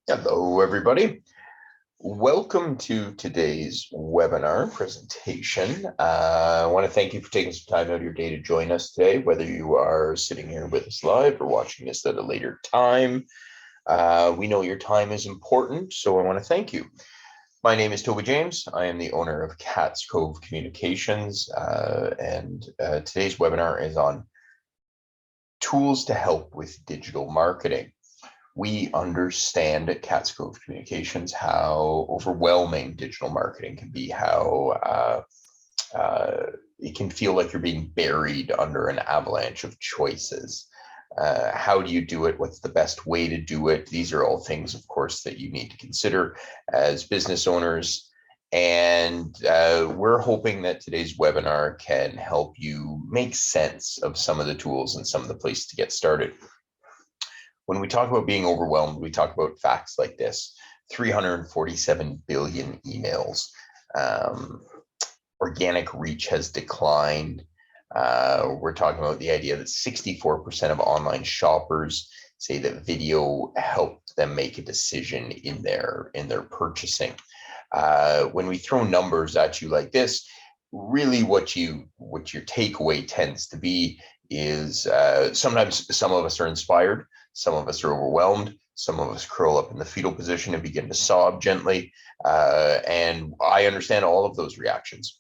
Hello, everybody. Welcome to today's webinar presentation. I want to thank you for taking some time out of your day to join us today, whether you are sitting here with us live or watching this at a later time. We know your time is important, so I want to thank you. My name is Toby James. I am the owner of Cats Cove Communications, and today's webinar is on tools to help with digital marketing. We understand at Cats Cove Communications how overwhelming digital marketing can be, how it can feel like you're being buried under an avalanche of choices. How do you do it? What's the best way to do it? These are all things, of course, that you need to consider as business owners. And we're hoping that today's webinar can help you make sense of some of the tools and some of the places to get started. When we talk about being overwhelmed, we talk about facts like this: 347 billion emails. Organic reach has declined. We're talking about the idea that 64% of online shoppers say that video helped them make a decision in their purchasing. When we throw numbers at you like this, really what your takeaway tends to be is sometimes some of us are inspired, some of us are overwhelmed, some of us curl up in the fetal position and begin to sob gently. And I understand all of those reactions.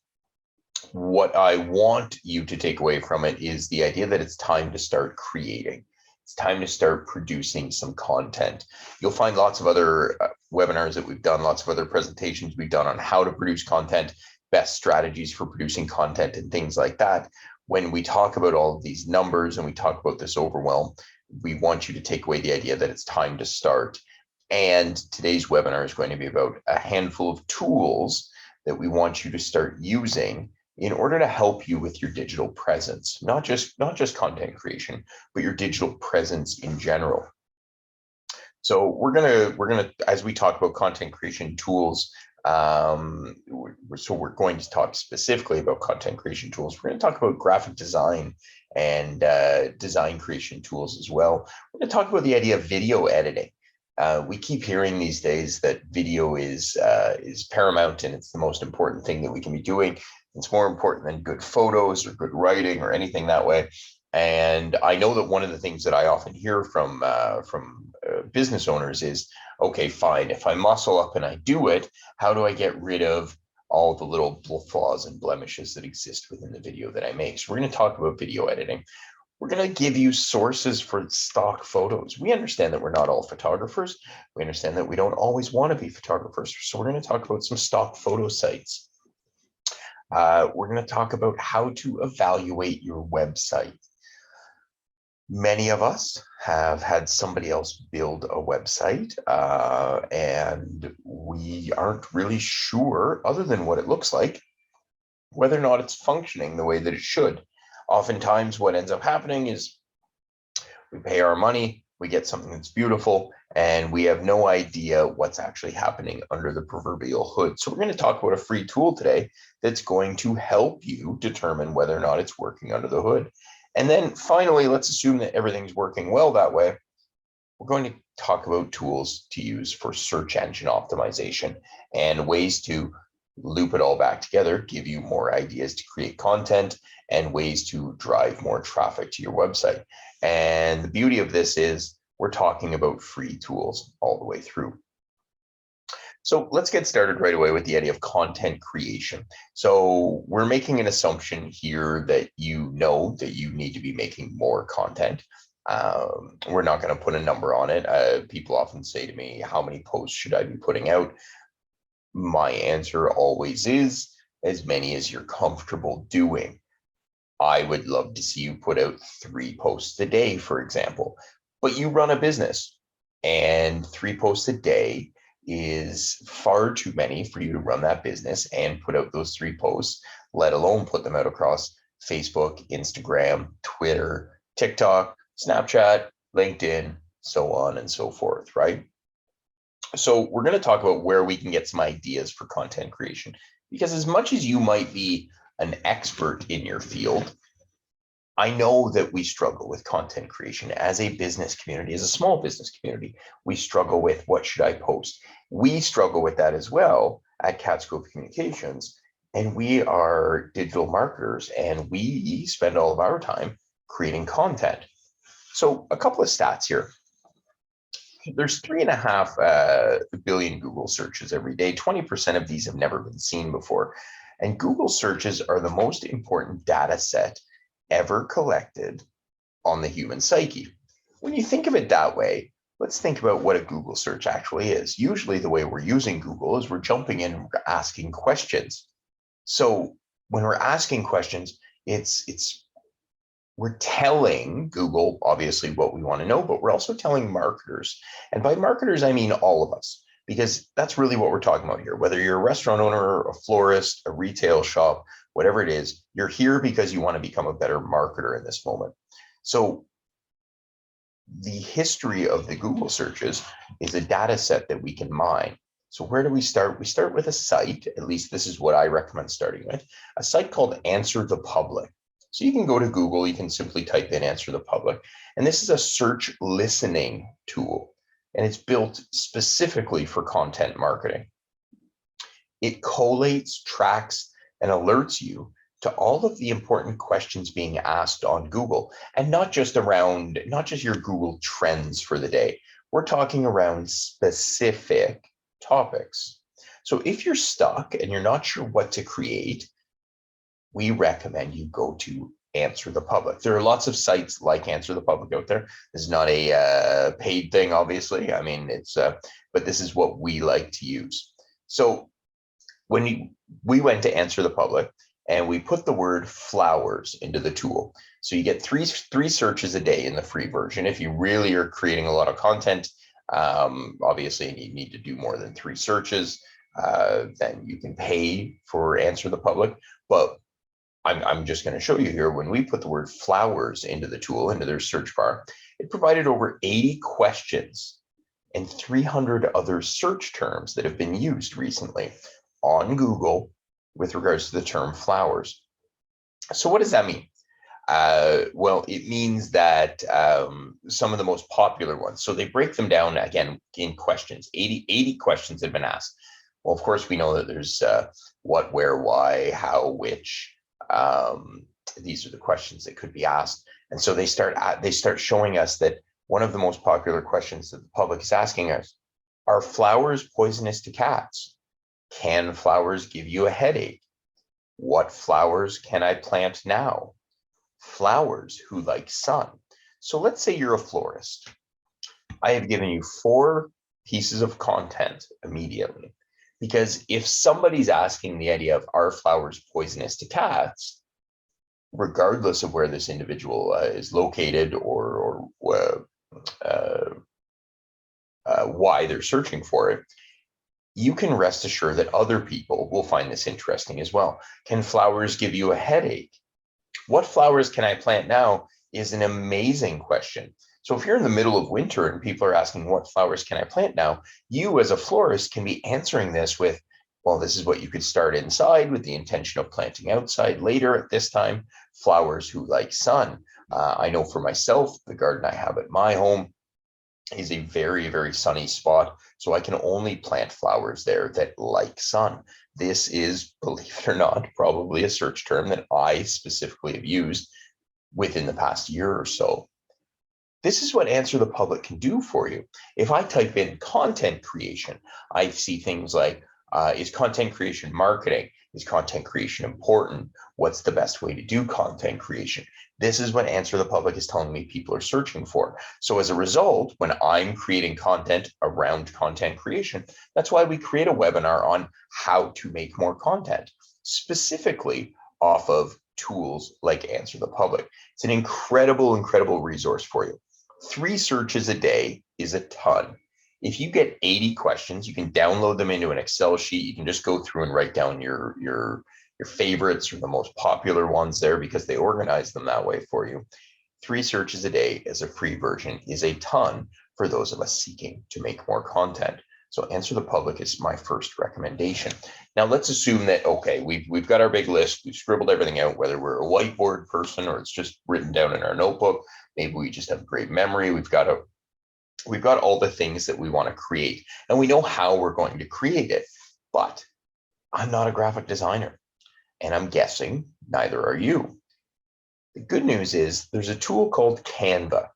What I want you to take away from it is the idea that it's time to start creating. It's time to start producing some content. You'll find lots of other webinars that we've done, lots of other presentations we've done on how to produce content, best strategies for producing content, and things like that. When we talk about all of these numbers and we talk about this overwhelm, we want you to take away the idea that it's time to start. And today's webinar is going to be about a handful of tools that we want you to start using in order to help you with your digital presence, not just content creation, but your digital presence in general. So we're gonna as we talk about content creation tools, so we're going to talk specifically about content creation tools. We're going to talk about graphic design and design creation tools as well. We're going to talk about the idea of video editing. We keep hearing these days that video is paramount and it's the most important thing that we can be doing. It's more important than good photos or good writing or anything that way. And I know that one of the things that I often hear from business owners is, okay, fine, if I muscle up and I do it, how do I get rid of all the little flaws and blemishes that exist within the video that I make? So we're going to talk about video editing. We're going to give you sources for stock photos. We understand that we're not all photographers. We understand that we don't always want to be photographers. So we're going to talk about some stock photo sites. We're going to talk about how to evaluate your website. Many of us have had somebody else build a website, and we aren't really sure, other than what it looks like, whether or not it's functioning the way that it should. Oftentimes, what ends up happening is we pay our money, we get something that's beautiful, and we have no idea what's actually happening under the proverbial hood. So we're going to talk about a free tool today that's going to help you determine whether or not it's working under the hood. And then finally, let's assume that everything's working well that way. We're going to talk about tools to use for search engine optimization and ways to loop it all back together, give you more ideas to create content and ways to drive more traffic to your website. And the beauty of this is we're talking about free tools all the way through. So let's get started right away with the idea of content creation. So we're making an assumption here that you know that you need to be making more content. We're not going to put a number on it. People often say to me, how many posts should I be putting out? My answer always is as many as you're comfortable doing. I would love to see you put out 3 posts a day, for example, but you run a business and 3 posts a day is far too many for you to run that business and put out those 3 posts, let alone put them out across Facebook, Instagram, Twitter, TikTok, Snapchat, LinkedIn, so on and so forth, right? So we're going to talk about where we can get some ideas for content creation, because as much as you might be an expert in your field, I know that we struggle with content creation as a business community, as a small business community. We struggle with what should I post? We struggle with that as well at Catscope Communications. And we are digital marketers and we spend all of our time creating content. So a couple of stats here. There's 3.5 billion Google searches every day. 20% of these have never been seen before. And Google searches are the most important data set ever collected on the human psyche. When you think of it that way, let's think about what a Google search actually is. Usually the way we're using Google is we're jumping in and we're asking questions. So when we're asking questions, we're telling Google obviously what we want to know, but we're also telling marketers. And by marketers, I mean all of us, because that's really what we're talking about here. Whether you're a restaurant owner, a florist, a retail shop, whatever it is, you're here because you want to become a better marketer in this moment. So the history of the Google searches is a data set that we can mine. So where do we start? We start with a site, at least this is what I recommend starting with, a site called Answer the Public. So you can go to Google, you can simply type in Answer the Public, and this is a search listening tool, and it's built specifically for content marketing. It collates, tracks, and alerts you to all of the important questions being asked on Google, and not just your Google trends for the day. We're talking around specific topics. So if you're stuck and you're not sure what to create, we recommend you go to Answer the Public. There are lots of sites like Answer the Public out there. This is not a paid thing, obviously. I mean, but this is what we like to use. So when we went to Answer the Public and we put the word flowers into the tool. So you get three searches a day in the free version. If you really are creating a lot of content, obviously you need to do more than 3 searches, then you can pay for Answer the Public. But I'm just going to show you here, when we put the word flowers into the tool, into their search bar, it provided over 80 questions and 300 other search terms that have been used recently on Google with regards to the term flowers. So what does that mean? Well, it means that some of the most popular ones, so they break them down again in questions. 80 questions have been asked. Well, of course, we know that there's what, where, why, how, which. These are the questions that could be asked. And so they start showing us that one of the most popular questions that the public is asking us: are flowers poisonous to cats? Can flowers give you a headache? What flowers can I plant now? Flowers who like sun. So let's say you're a florist. I have given you 4 pieces of content immediately. Because if somebody's asking the idea of, are flowers poisonous to cats, regardless of where this individual is located or why they're searching for it, you can rest assured that other people will find this interesting as well. Can flowers give you a headache? What flowers can I plant now is an amazing question. So if you're in the middle of winter and people are asking, what flowers can I plant now? You as a florist can be answering this with, well, this is what you could start inside with the intention of planting outside later at this time. Flowers who like sun. I know for myself, the garden I have at my home is a very, very sunny spot. So I can only plant flowers there that like sun. This is, believe it or not, probably a search term that I specifically have used within the past year or so. This is what Answer the Public can do for you. If I type in content creation, I see things like, is content creation marketing? Is content creation important? What's the best way to do content creation? This is what Answer the Public is telling me people are searching for. So as a result, when I'm creating content around content creation, that's why we create a webinar on how to make more content, specifically off of tools like Answer the Public. It's an incredible, incredible resource for you. 3 searches a day is a ton. If you get 80 questions, you can download them into an Excel sheet. You can just go through and write down your favorites or the most popular ones there, because they organize them that way for you. 3 searches a day as a free version is a ton for those of us seeking to make more content. So Answer the Public is my first recommendation. Now let's assume that, okay, we've got our big list, we've scribbled everything out, whether we're a whiteboard person or it's just written down in our notebook. Maybe we just have great memory. We've got all the things that we want to create, and we know how we're going to create it. But I'm not a graphic designer, and I'm guessing neither are you. The good news is there's a tool called Canva.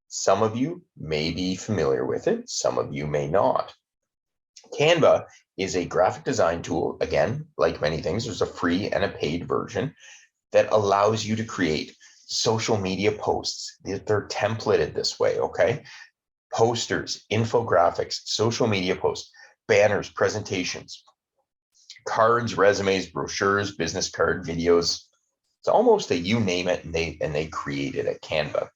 Some of you may be familiar with it, some of you may not. Canva is a graphic design tool. Again, like many things, there's a free and a paid version that allows you to create social media posts. They're templated this way, okay? Posters, infographics, social media posts, banners, presentations, cards, resumes, brochures, business card, videos. It's almost a you name it, and they create it at Canva.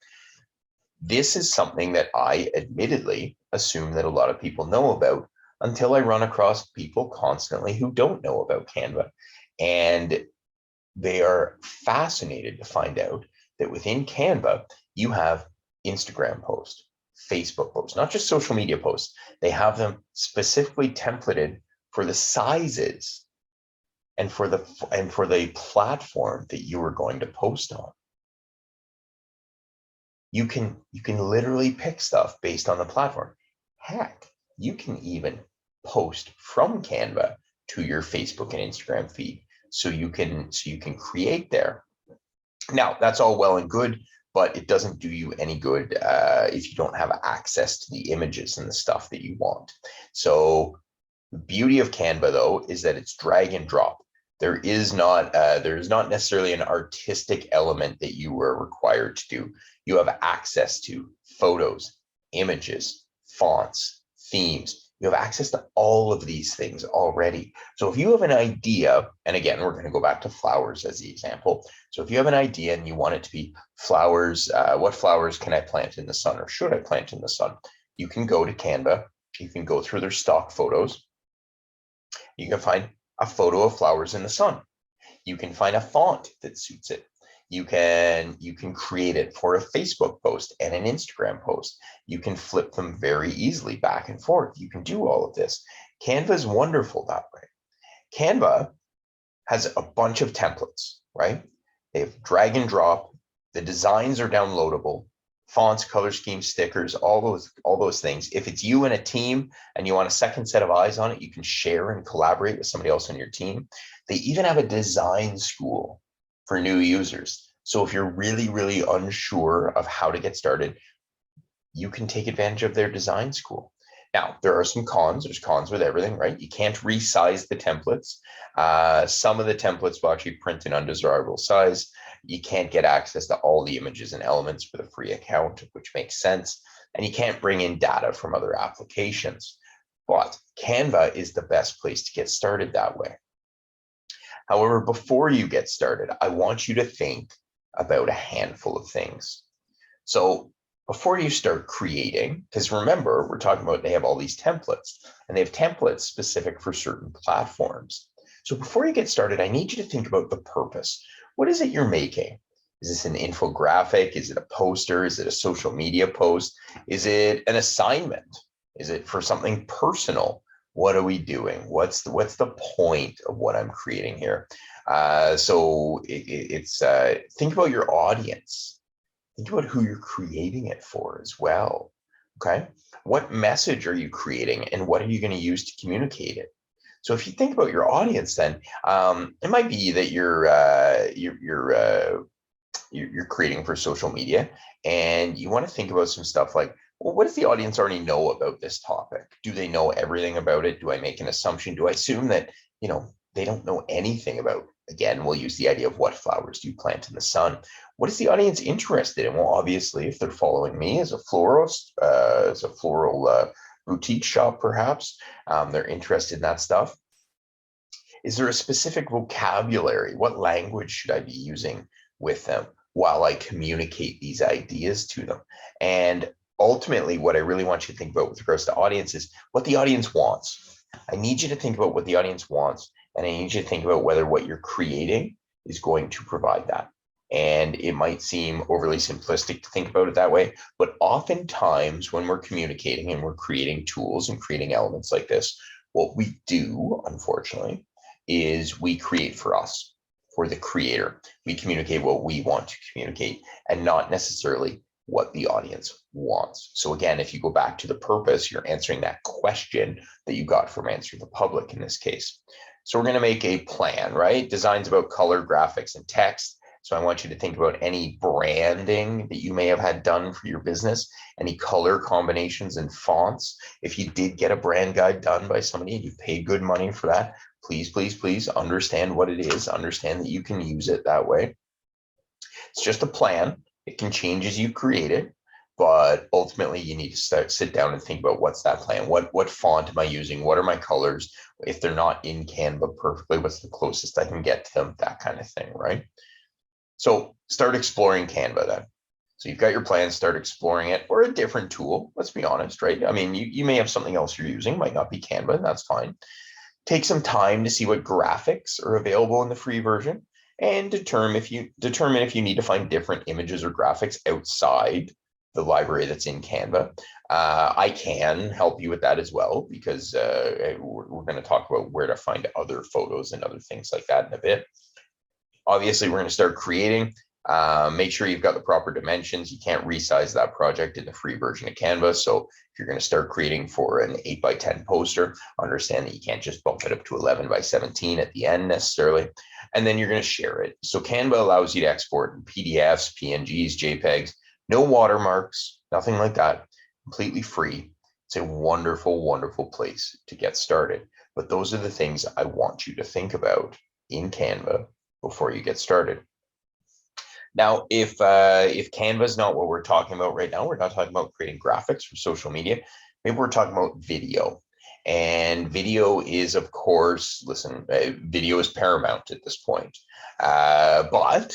This is something that I admittedly assume that a lot of people know about until I run across people constantly who don't know about Canva. And they are fascinated to find out that within Canva, you have Instagram posts, Facebook posts, not just social media posts. They have them specifically templated for the sizes and for the platform that you are going to post on. You can literally pick stuff based on the platform. Heck, you can even post from Canva to your Facebook and Instagram feed, so you can create there. Now, that's all well and good, but it doesn't do you any good if you don't have access to the images and the stuff that you want. So the beauty of Canva, though, is that it's drag and drop. There is not necessarily an artistic element that you are required to do. You have access to photos, images, fonts, themes. You have access to all of these things already. So if you have an idea, and again, we're going to go back to flowers as the example. So if you have an idea and you want it to be flowers, what flowers can I plant in the sun, or should I plant in the sun? You can go to Canva. You can go through their stock photos. You can find a photo of flowers in the sun. You can find a font that suits it. You can create it for a Facebook post and an Instagram post. You can flip them very easily back and forth. You can do all of this. Canva is wonderful that way. Canva has a bunch of templates, right? They have drag and drop. The designs are downloadable. Fonts, color schemes, stickers, all those things. If it's you and a team and you want a second set of eyes on it, you can share and collaborate with somebody else on your team. They even have a design school for new users. So if you're really, really unsure of how to get started, you can take advantage of their design school. Now, there are some cons. There's cons with everything, right? You can't resize the templates. Some of the templates will actually print an undesirable size. You can't get access to all the images and elements with a free account, which makes sense. And you can't bring in data from other applications. But Canva is the best place to get started that way. However, before you get started, I want you to think about a handful of things. So before you start creating, because remember, we're talking about they have all these templates, and they have templates specific for certain platforms. So before you get started, I need you to think about the purpose. What is it you're making? Is this an infographic? Is it a poster? Is it a social media post? Is it an assignment? Is it for something personal? What are we doing? What's the point of what I'm creating here? So it's think about your audience. Think about who you're creating it for as well. Okay, what message are you creating, and what are you going to use to communicate it? So if you think about your audience, then it might be that you're creating for social media, and you want to think about some stuff like, well, what does the audience already know about this topic? Do they know everything about it? Do I make an assumption? Do I assume that, they don't know anything about, again, we'll use the idea of what flowers do you plant in the sun. What is the audience interested in? Well, obviously, if they're following me as a florist, as a floral boutique shop, perhaps, they're interested in that stuff. Is there a specific vocabulary? What language should I be using with them while I communicate these ideas to them? And ultimately, what I really want you to think about with regards to audience is what the audience wants. I need you to think about what the audience wants, and I need you to think about whether what you're creating is going to provide that. And it might seem overly simplistic to think about it that way, but oftentimes when we're communicating and we're creating tools and creating elements like this, what we do, unfortunately, is we create for us, for the creator. We communicate what we want to communicate and not necessarily what the audience wants. So again, if you go back to the purpose, you're answering that question that you got from Answer the Public in this case. So we're going to make a plan, right? Design's about color, graphics, and text. So I want you to think about any branding that you may have had done for your business, any color combinations and fonts. If you did get a brand guide done by somebody and you paid good money for that, please, please, please understand what it is. Understand that you can use it that way. It's just a plan. It can change as you create it, but ultimately you need to sit down and think about what's that plan. What font am I using? What are my colors? If they're not in Canva perfectly, what's the closest I can get to them? That kind of thing, right? So start exploring Canva then. So you've got your plan, start exploring it, or a different tool. Let's be honest, right? I mean, you may have something else you're using, might not be Canva, that's fine. Take some time to see what graphics are available in the free version and determine if you need to find different images or graphics outside the library that's in Canva. I can help you with that as well, because we're going to talk about where to find other photos and other things like that in a bit. Obviously, we're going to start creating. Make sure you've got the proper dimensions. You can't resize that project in the free version of Canva. So if you're going to start creating for an 8x10 poster, understand that you can't just bump it up to 11x17 at the end necessarily. And then you're going to share it. So Canva allows you to export in PDFs, PNGs, JPEGs, no watermarks, nothing like that, completely free. It's a wonderful, wonderful place to get started. But those are the things I want you to think about in Canva before you get started. Now, if Canva is not what we're talking about right now, we're not talking about creating graphics for social media. Maybe we're talking about video. And video is, of course, video is paramount at this point. But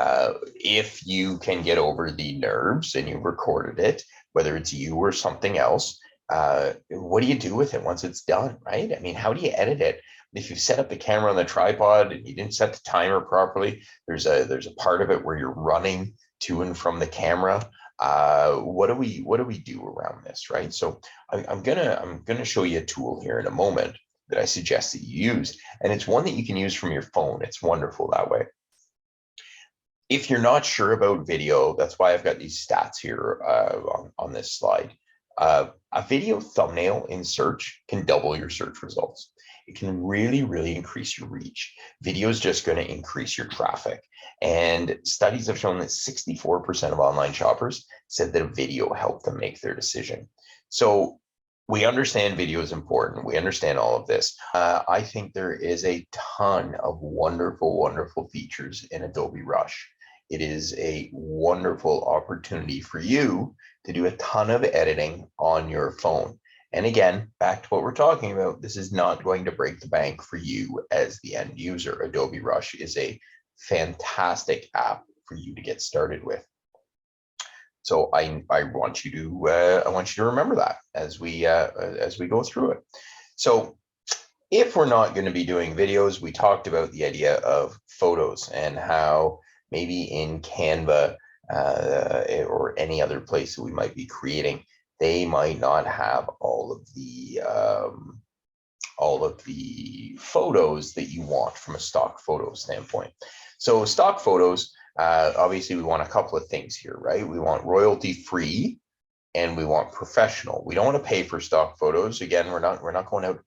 if you can get over the nerves and you recorded it, whether it's you or something else, what do you do with it once it's done, right? I mean, how do you edit it? If you set up the camera on the tripod and you didn't set the timer properly, there's a part of it where you're running to and from the camera. What do we do around this, right? So I'm gonna show you a tool here in a moment that I suggest that you use, and it's one that you can use from your phone. It's wonderful that way. If you're not sure about video, that's why I've got these stats here on this slide. A video thumbnail in search can double your search results. It can really, really increase your reach. Video is just going to increase your traffic. And studies have shown that 64% of online shoppers said that a video helped them make their decision. So we understand video is important. We understand all of this. I think there is a ton of wonderful, wonderful features in Adobe Rush. It is a wonderful opportunity for you to do a ton of editing on your phone. And again, back to what we're talking about, this is not going to break the bank for you as the end user. Adobe Rush is a fantastic app for you to get started with. So I want you to remember that as we go through it. So if we're not going to be doing videos, we talked about the idea of photos and how maybe in Canva or any other place that we might be creating, they might not have all of the photos that you want from a stock photo standpoint. So stock photos, obviously we want a couple of things here, right? We want royalty free and we want professional. We don't want to pay for stock photos. Again, we're not going out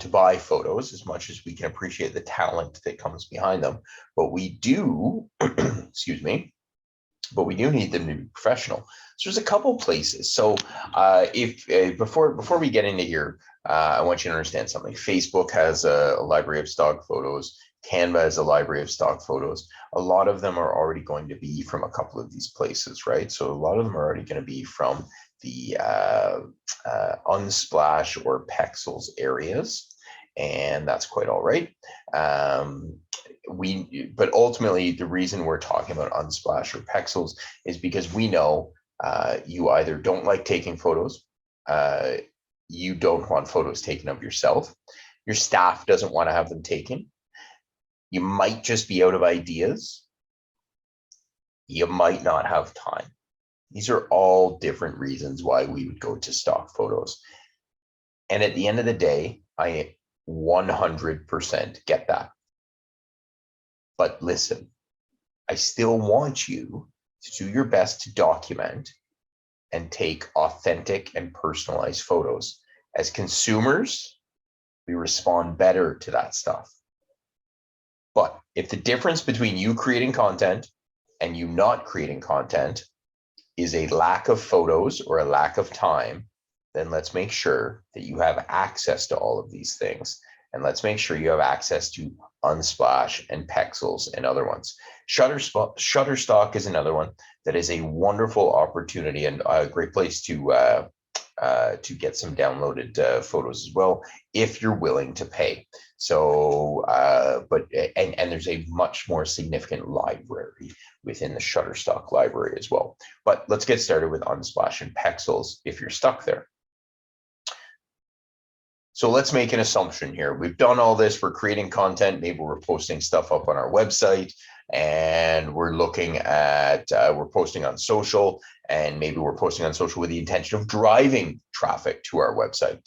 to buy photos as much as we can appreciate the talent that comes behind them. But we do, excuse me, but we do need them to be professional. So there's a couple places. So before we get into here, I want you to understand something. Facebook has a library of stock photos. Canva has a library of stock photos. A lot of them are already going to be from a couple of these places, right? So a lot of them are already going to be from the Unsplash or Pexels areas, and that's quite all right. But ultimately, the reason we're talking about Unsplash or Pexels is because we know you either don't like taking photos, you don't want photos taken of yourself, your staff doesn't want to have them taken, you might just be out of ideas, You might not have time. These are all different reasons why we would go to stock photos. And at the end of the day, I 100% get that. But listen, I still want you to do your best to document and take authentic and personalized photos. As consumers, we respond better to that stuff. But if the difference between you creating content and you not creating content is a lack of photos or a lack of time, then let's make sure that you have access to all of these things. And let's make sure you have access to Unsplash and Pexels and other ones. Shutterstock is another one that is a wonderful opportunity and a great place to get some downloaded photos as well, if you're willing to pay. So, and there's a much more significant library within the Shutterstock library as well. But let's get started with Unsplash and Pexels if you're stuck there. So let's make an assumption here. We've done all this, we're creating content, maybe we're posting stuff up on our website, and we're looking at, we're posting on social, and maybe we're posting on social with the intention of driving traffic to our website.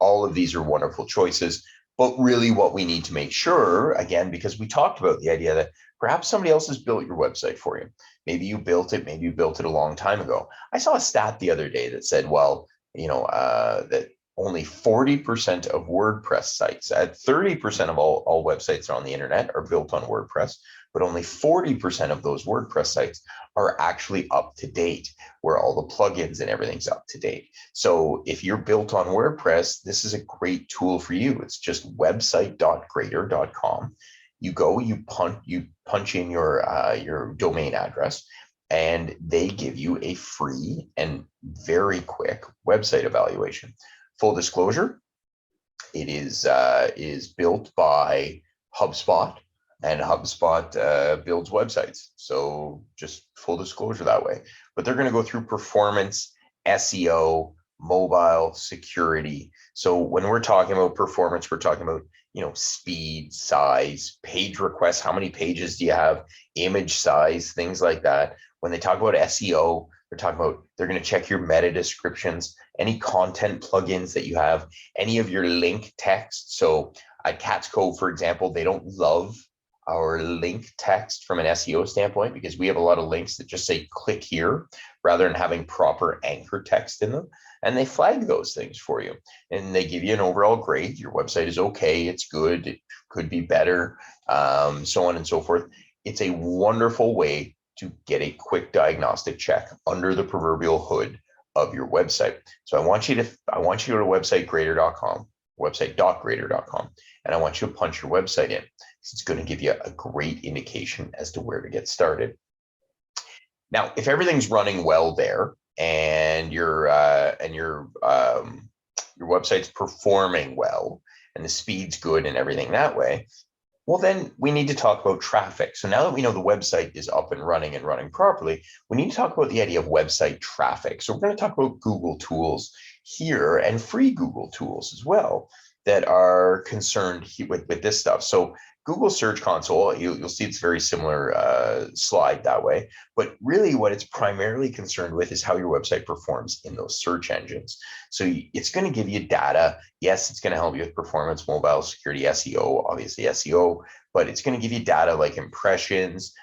All of these are wonderful choices, but really what we need to make sure, again, because we talked about the idea that perhaps somebody else has built your website for you. Maybe you built it a long time ago. I saw a stat the other day that said, well, that only 40% of WordPress sites, at 30% of all websites on the internet are built on WordPress, but only 40% of those WordPress sites are actually up to date, where all the plugins and everything's up to date. So if you're built on WordPress, this is a great tool for you. It's just website.grader.com. You go, you punch in your domain address, and they give you a free and very quick website evaluation. Full disclosure, it is built by HubSpot, and HubSpot builds websites. So just full disclosure that way. But they're going to go through performance, SEO, mobile, security. So when we're talking about performance, we're talking about, speed, size, page requests, how many pages do you have, image size, things like that. When they talk about SEO, they're going to check your meta descriptions, any content plugins that you have, any of your link text. So at Cat's Cove, for example, they don't love our link text from an SEO standpoint because we have a lot of links that just say click here rather than having proper anchor text in them. And they flag those things for you and they give you an overall grade. Your website is okay, it's good, it could be better, so on and so forth. It's a wonderful way to get a quick diagnostic check under the proverbial hood of your website. So I want you to go to website.grader.com, and I want you to punch your website in. It's going to give you a great indication as to where to get started. Now, if everything's running well there and your website's performing well and the speed's good and everything that way, well, then we need to talk about traffic. So now that we know the website is up and running properly, we need to talk about the idea of website traffic. So we're going to talk about Google tools here and free Google tools as well that are concerned with this stuff. So Google Search Console, you'll see it's very similar slide that way, but really what it's primarily concerned with is how your website performs in those search engines. So it's going to give you data. Yes, it's going to help you with performance, mobile, security, SEO, obviously SEO, but it's going to give you data like impressions,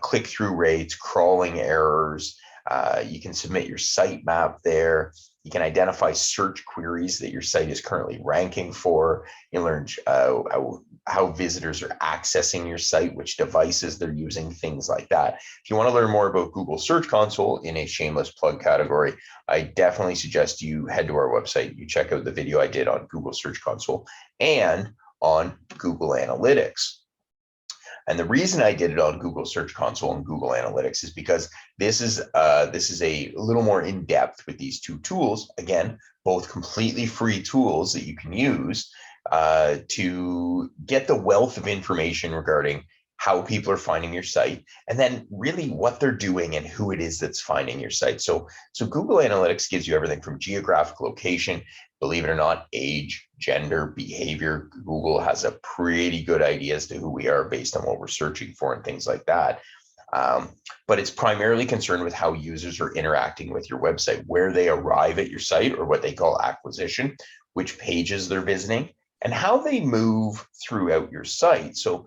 click-through rates, crawling errors. You can submit your sitemap there. You can identify search queries that your site is currently ranking for. You learn how visitors are accessing your site, which devices they're using, things like that. If you want to learn more about Google Search Console in a shameless plug category, I definitely suggest you head to our website. You check out the video I did on Google Search Console and on Google Analytics. And the reason I did it on Google Search Console and Google Analytics is because this is a little more in depth with these two tools. Again, both completely free tools that you can use to get the wealth of information regarding how people are finding your site, and then really what they're doing and who it is that's finding your site. So Google Analytics gives you everything from geographic location, believe it or not, age, gender, behavior. Google has a pretty good idea as to who we are based on what we're searching for and things like that. But it's primarily concerned with how users are interacting with your website, where they arrive at your site, or what they call acquisition, which pages they're visiting, and how they move throughout your site. So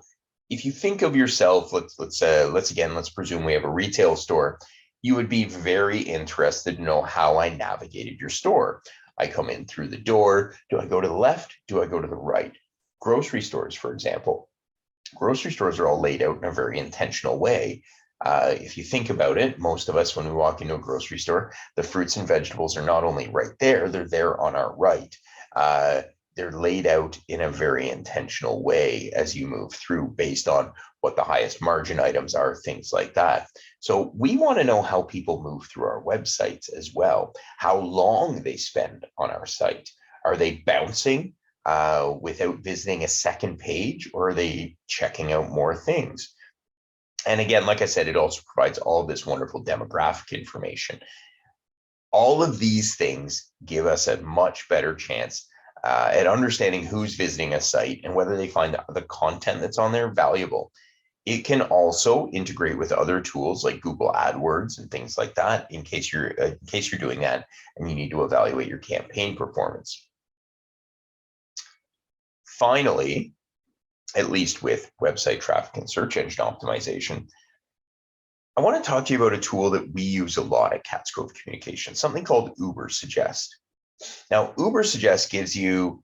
if you think of yourself, let's presume we have a retail store. You would be very interested to know how I navigated your store. I come in through the door. Do I go to the left? Do I go to the right? Grocery stores, for example. Grocery stores are all laid out in a very intentional way. If you think about it, most of us, when we walk into a grocery store, the fruits and vegetables are not only right there, they're there on our right. They're laid out in a very intentional way as you move through based on what the highest margin items are, things like that. So we want to know how people move through our websites as well, how long they spend on our site. Are they bouncing without visiting a second page, or are they checking out more things? And again, like I said, it also provides all of this wonderful demographic information. All of these things give us a much better chance at understanding who's visiting a site and whether they find the content that's on there valuable. It can also integrate with other tools like Google AdWords and things like that in case you're doing that and you need to evaluate your campaign performance. Finally, at least with website traffic and search engine optimization, I want to talk to you about a tool that we use a lot at Cats Cove Communications, something called Ubersuggest. Now, Ubersuggest gives you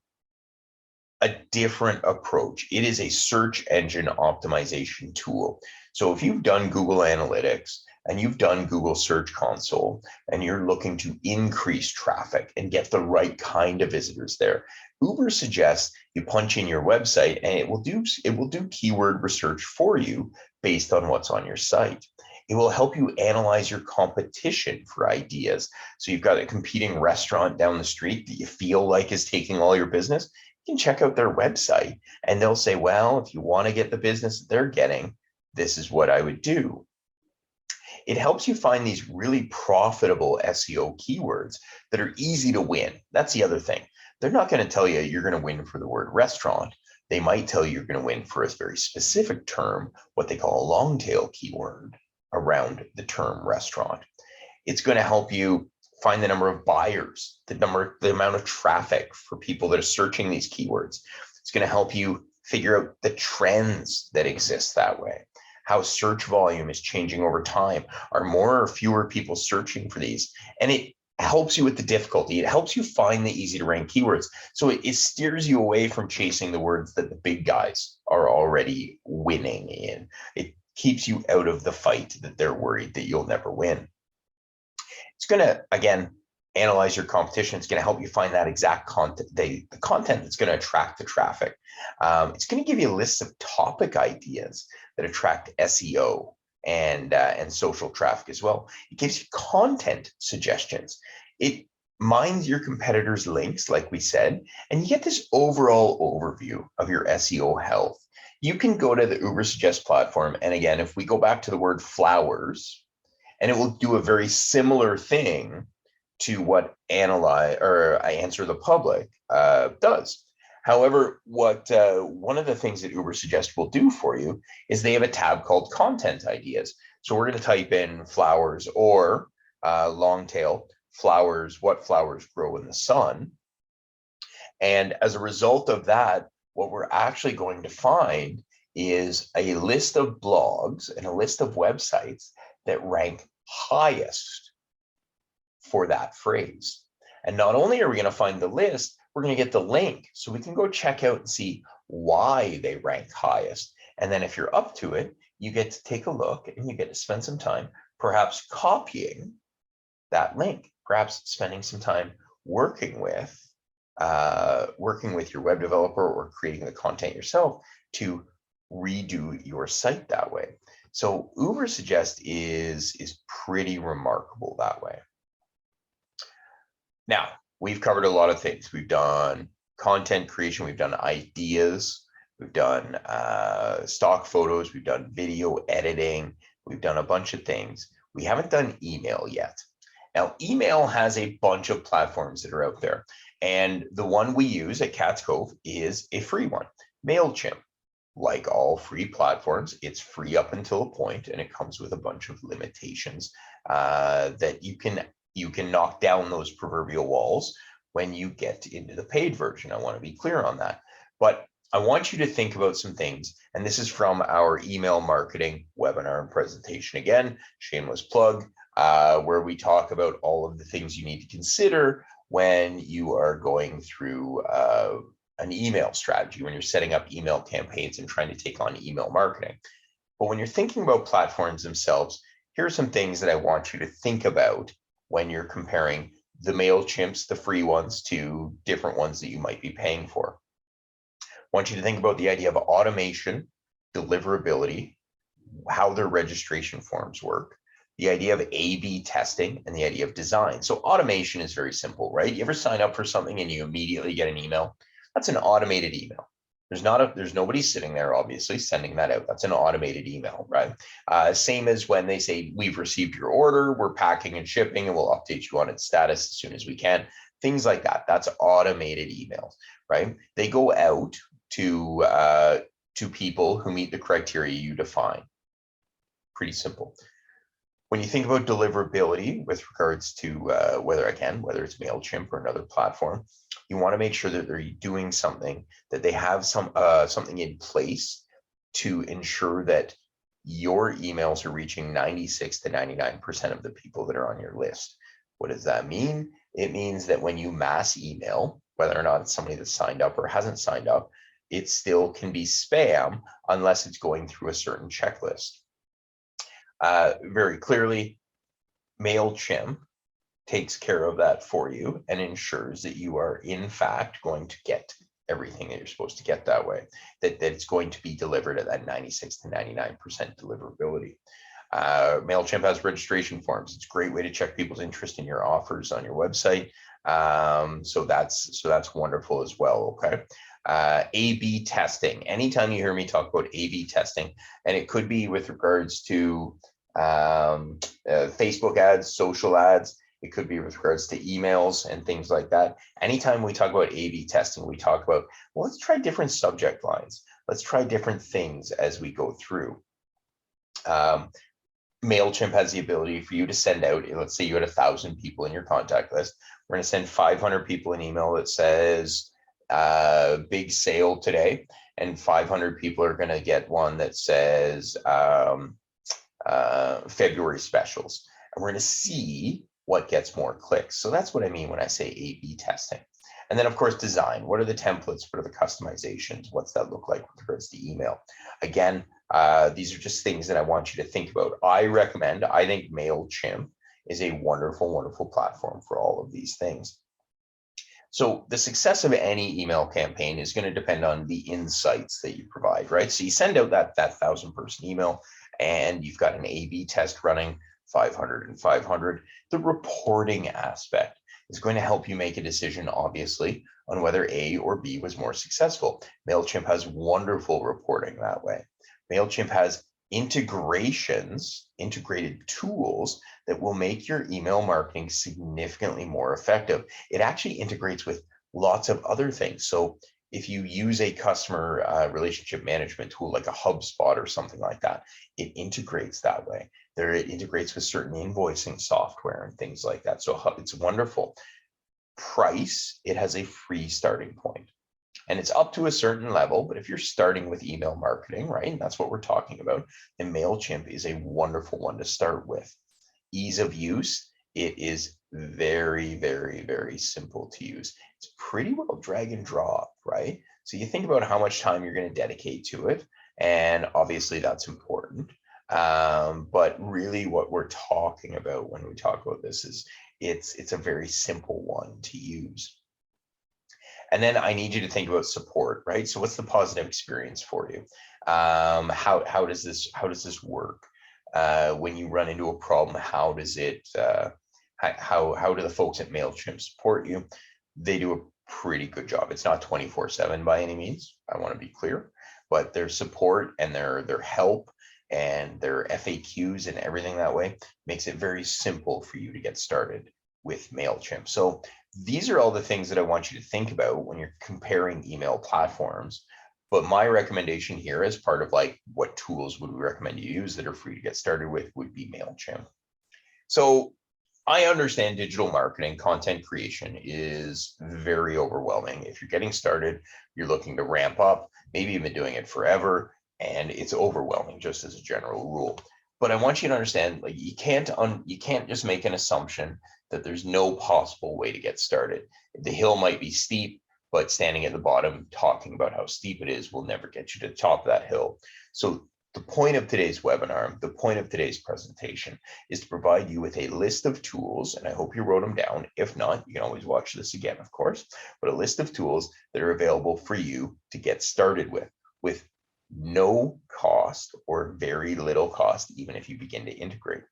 a different approach. It is a search engine optimization tool. So if you've done Google Analytics and you've done Google Search Console and you're looking to increase traffic and get the right kind of visitors there, Ubersuggest, you punch in your website and it will do keyword research for you based on what's on your site. It will help you analyze your competition for ideas. So you've got a competing restaurant down the street that you feel like is taking all your business. You can check out their website and they'll say, well, if you want to get the business that they're getting, this is what I would do. It helps you find these really profitable SEO keywords that are easy to win. That's the other thing. They're not going to tell you you're going to win for the word restaurant. They might tell you you're going to win for a very specific term, what they call a long tail keyword around the term restaurant. It's going to help you find the number of buyers, the amount of traffic for people that are searching these keywords. It's going to help you figure out the trends that exist that way, how search volume is changing over time. Are more or fewer people searching for these? And it helps you with the difficulty. It helps you find the easy to rank keywords. So it steers you away from chasing the words that the big guys are already winning in. It keeps you out of the fight that they're worried that you'll never win. It's going to, again, analyze your competition. It's going to help you find that exact content, the content that's going to attract the traffic. It's going to give you a list of topic ideas that attract SEO and social traffic as well. It gives you content suggestions. It mines your competitors' links, like we said, and you get this overall overview of your SEO health. You can go to the Ubersuggest platform, and again, if we go back to the word flowers, and it will do a very similar thing to what Answer the Public does. However, one of the things that Ubersuggest will do for you is they have a tab called Content Ideas. So we're going to type in flowers or long tail flowers, what flowers grow in the sun. And as a result of that, what we're actually going to find is a list of blogs and a list of websites that rank highest for that phrase. And not only are we going to find the list, we're going to get the link so we can go check out and see why they rank highest. And then if you're up to it, you get to take a look and you get to spend some time perhaps copying that link, perhaps spending some time working with your web developer or creating the content yourself to redo your site that way. So Ubersuggest is pretty remarkable that way. Now, we've covered a lot of things. We've done content creation, we've done ideas, we've done stock photos, we've done video editing, we've done a bunch of things. We haven't done email yet. Now, email has a bunch of platforms that are out there. And the one we use at Cats Cove is a free one, MailChimp. like all free platforms, it's free up until a point, and it comes with a bunch of limitations that you can knock down those proverbial walls when you get into the paid version. I want to be clear on that. But I want you to think about some things, and this is from our email marketing webinar and presentation. Again, shameless plug, where we talk about all of the things you need to consider when you are going through an email strategy, when you're setting up email campaigns and trying to take on email marketing. But when you're thinking about platforms themselves, here are some things that I want you to think about when you're comparing the MailChimps, the free ones, to different ones that you might be paying for. I want you to think about the idea of automation, deliverability, how their registration forms work, the idea of A/B testing, and the idea of design. So automation is very simple, right? You ever sign up for something and you immediately get an email? That's an automated email. There's nobody sitting there, obviously, sending that out. That's an automated email, right? Same as when they say, we've received your order, we're packing and shipping, and we'll update you on its status as soon as we can. Things like that. That's automated emails, right? They go out to people who meet the criteria you define. Pretty simple. When you think about deliverability with regards to whether it's MailChimp or another platform, you want to make sure that they're doing something, that they have something in place to ensure that your emails are reaching 96 to 99% of the people that are on your list. What does that mean? It means that when you mass email, whether or not it's somebody that's signed up or hasn't signed up, it still can be spam unless it's going through a certain checklist. Very clearly, MailChimp takes care of that for you and ensures that you are in fact going to get everything that you're supposed to get that way, that it's going to be delivered at that 96 to 99% deliverability. MailChimp has registration forms. It's a great way to check people's interest in your offers on your website. So that's wonderful as well. Okay. A/B testing. Anytime you hear me talk about A/B testing, and it could be with regards to Facebook ads, social ads, it could be with regards to emails and things like that. Anytime we talk about A/B testing, we talk about, well, let's try different subject lines. Let's try different things as we go through. MailChimp has the ability for you to send out, let's say you had 1,000 people in your contact list. We're going to send 500 people an email that says, big sale today, and 500 people are going to get one that says February specials, and we're going to see what gets more clicks. So that's what I mean when I say A/B testing. And then, of course, design. What are the templates? What are the customizations? What's that look like with regards to email? Again, these are just things that I want you to think about. I think MailChimp is a wonderful, wonderful platform for all of these things. So the success of any email campaign is going to depend on the insights that you provide, right? So you send out that 1,000-person email, and you've got an A/B test running, 500 and 500. The reporting aspect is going to help you make a decision, obviously, on whether A or B was more successful. MailChimp has wonderful reporting that way. MailChimp has integrated tools that will make your email marketing significantly more effective. It actually integrates with lots of other things. So if you use a customer relationship management tool like a HubSpot or something like that, it integrates that way. It integrates with certain invoicing software and things like that. So it's wonderful. Price, it has a free starting point. And it's up to a certain level, but if you're starting with email marketing, right, and that's what we're talking about, then MailChimp is a wonderful one to start with. Ease of use, it is very, very, very simple to use. It's pretty well drag and drop, right? So you think about how much time you're going to dedicate to it, and obviously that's important. But really what we're talking about when we talk about this is it's a very simple one to use. And then I need you to think about support, right? So what's the positive experience for you? How does this work? When you run into a problem, how does it? How do the folks at MailChimp support you? They do a pretty good job. It's not 24/7 by any means. I want to be clear, but their support and their help and their FAQs and everything that way makes it very simple for you to get started with MailChimp. So these are all the things that I want you to think about when you're comparing email platforms. But my recommendation here, as part of like what tools would we recommend you use that are free to get started with, would be MailChimp. So I understand digital marketing, content creation is very overwhelming. If you're getting started, you're looking to ramp up, maybe you've been doing it forever, and it's overwhelming just as a general rule. But I want you to understand, like you can't just make an assumption that there's no possible way to get started. The hill might be steep, but standing at the bottom talking about how steep it is will never get you to the top of that hill. So the point of today's webinar, the point of today's presentation is to provide you with a list of tools, and I hope you wrote them down. If not, you can always watch this again, of course, but a list of tools that are available for you to get started with no cost or very little cost, even if you begin to integrate.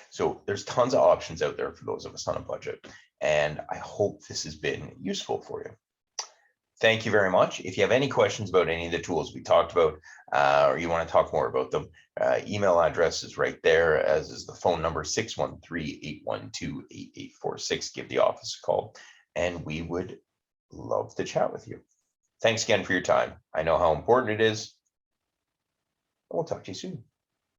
So there's tons of options out there for those of us on a budget, and I hope this has been useful for you. Thank you very much. If you have any questions about any of the tools we talked about, or you want to talk more about them, email address is right there, as is the phone number, 613-812-8846. Give the office a call, and we would love to chat with you. Thanks again for your time. I know how important it is. We'll talk to you soon.